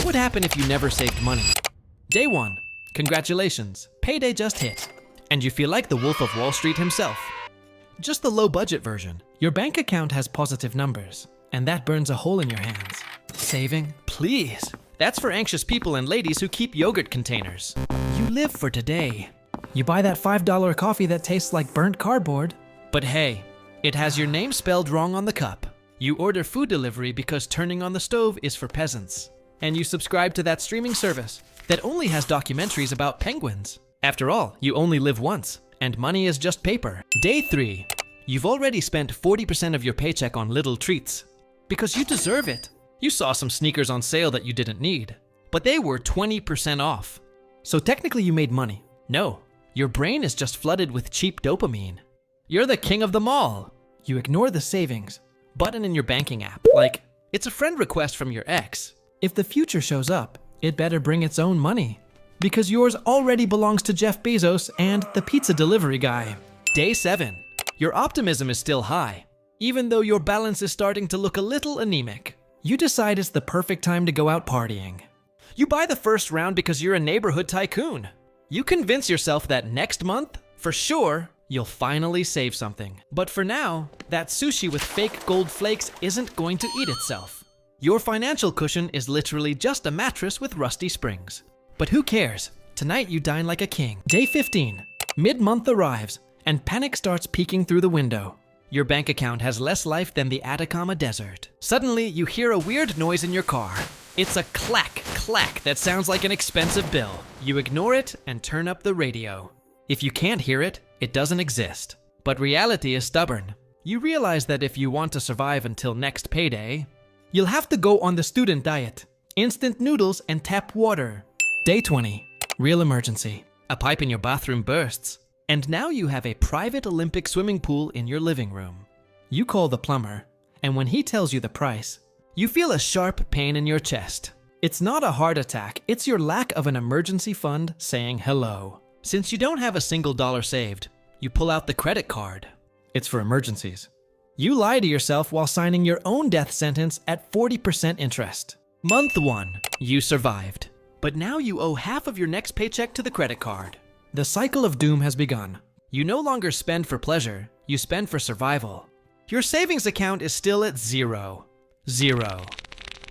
What would happen if you never saved money? Day 1. Congratulations, payday just hit. And you feel like the Wolf of Wall Street himself. Just the low-budget version. Your bank account has positive numbers, and that burns a hole in your hands. Saving? Please. That's for anxious people and ladies who keep yogurt containers. You live for today. You buy that $5 coffee that tastes like burnt cardboard. But hey, it has your name spelled wrong on the cup. You order food delivery because turning on the stove is for peasants. And you subscribe to that streaming service that only has documentaries about penguins. After all, you only live once, and money is just paper. Day 3. You've already spent 40% of your paycheck on little treats. Because you deserve it. You saw some sneakers on sale that you didn't need, but they were 20% off. So technically you made money. No, your brain is just flooded with cheap dopamine. You're the king of them all. You ignore the savings button in your banking app, like it's a friend request from your ex. If the future shows up, it better bring its own money. Because yours already belongs to Jeff Bezos and the pizza delivery guy. Day 7. Your optimism is still high, even though your balance is starting to look a little anemic. You decide it's the perfect time to go out partying. You buy the first round because you're a neighborhood tycoon. You convince yourself that next month, for sure, you'll finally save something. But for now, that sushi with fake gold flakes isn't going to eat itself. Your financial cushion is literally just a mattress with rusty springs. But who cares? Tonight you dine like a king. Day 15. Mid-month arrives, and panic starts peeking through the window. Your bank account has less life than the Atacama Desert. Suddenly, you hear a weird noise in your car. It's a clack, clack that sounds like an expensive bill. You ignore it and turn up the radio. If you can't hear it, it doesn't exist. But reality is stubborn. You realize that if you want to survive until next payday, you'll have to go on the student diet. Instant noodles and tap water. Day 20. Real emergency. A pipe in your bathroom bursts. And now you have a private Olympic swimming pool in your living room. You call the plumber, and when he tells you the price, you feel a sharp pain in your chest. It's not a heart attack, it's your lack of an emergency fund saying hello. Since you don't have a single dollar saved, you pull out the credit card. It's for emergencies. You lie to yourself while signing your own death sentence at 40% interest. Month 1, you survived. But now you owe half of your next paycheck to the credit card. The cycle of doom has begun. You no longer spend for pleasure, you spend for survival. Your savings account is still at 0. 0.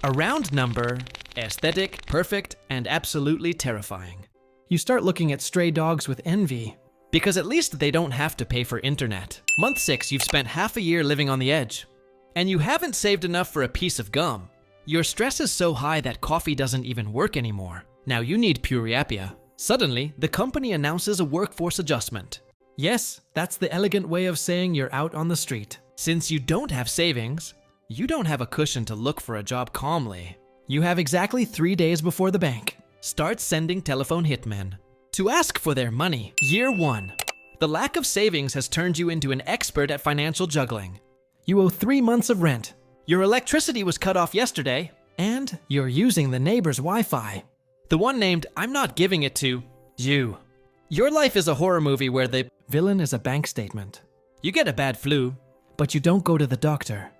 A round number, aesthetic, perfect, and absolutely terrifying. You start looking at stray dogs with envy, because at least they don't have to pay for internet. Month 6, you've spent half a year living on the edge, and you haven't saved enough for a piece of gum. Your stress is so high that coffee doesn't even work anymore. Now you need Puriapia. Suddenly, the company announces a workforce adjustment. Yes, that's the elegant way of saying you're out on the street. Since you don't have savings, you don't have a cushion to look for a job calmly. You have exactly 3 days before the bank. Start sending telephone hitmen to ask for their money. Year 1. The lack of savings has turned you into an expert at financial juggling. You owe 3 months of rent. Your electricity was cut off yesterday, and you're using the neighbor's Wi-Fi. The one named I'm not giving it to you. Your life is a horror movie where the villain is a bank statement. You get a bad flu, but you don't go to the doctor.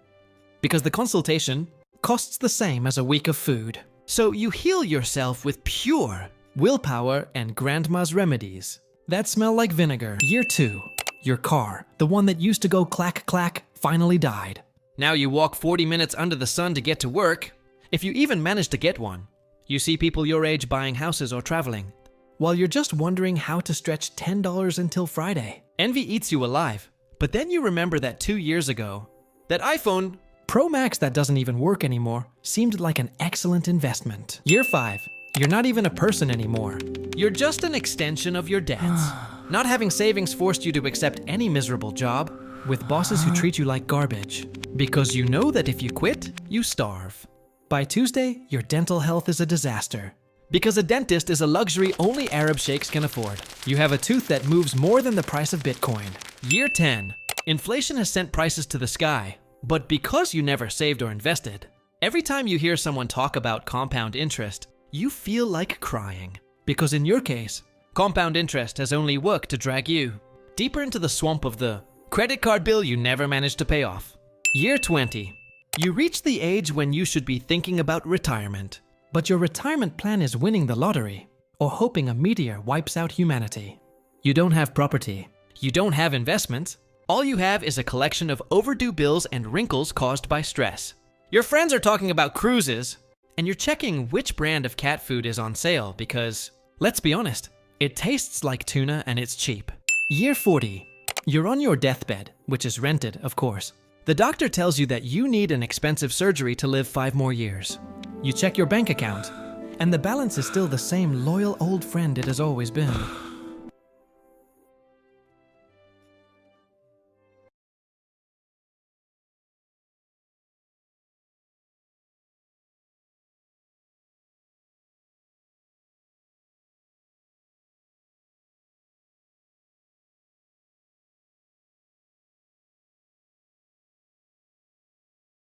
Because the consultation costs the same as a week of food. So you heal yourself with pure willpower and grandma's remedies that smell like vinegar. Year 2. Your car, the one that used to go clack clack, finally died. Now you walk 40 minutes under the sun to get to work, if you even manage to get one. You see people your age buying houses or traveling, while you're just wondering how to stretch $10 until Friday. Envy eats you alive, but then you remember that 2 years ago, that iPhone Pro Max that doesn't even work anymore seemed like an excellent investment. Year 5. You're not even a person anymore. You're just an extension of your debts. Not having savings forced you to accept any miserable job, with bosses who treat you like garbage. Because you know that if you quit, you starve. By Tuesday, your dental health is a disaster. Because a dentist is a luxury only Arab sheikhs can afford. You have a tooth that moves more than the price of Bitcoin. Year 10. Inflation has sent prices to the sky. But because you never saved or invested, every time you hear someone talk about compound interest, you feel like crying. Because in your case, compound interest has only worked to drag you deeper into the swamp of the credit card bill you never managed to pay off. Year 20. You reach the age when you should be thinking about retirement. But your retirement plan is winning the lottery or hoping a meteor wipes out humanity. You don't have property. You don't have investments. All you have is a collection of overdue bills and wrinkles caused by stress. Your friends are talking about cruises, and you're checking which brand of cat food is on sale because, let's be honest, it tastes like tuna and it's cheap. Year 40. You're on your deathbed, which is rented, of course. The doctor tells you that you need an expensive surgery to live 5 more years. You check your bank account, and the balance is still the same loyal old friend it has always been.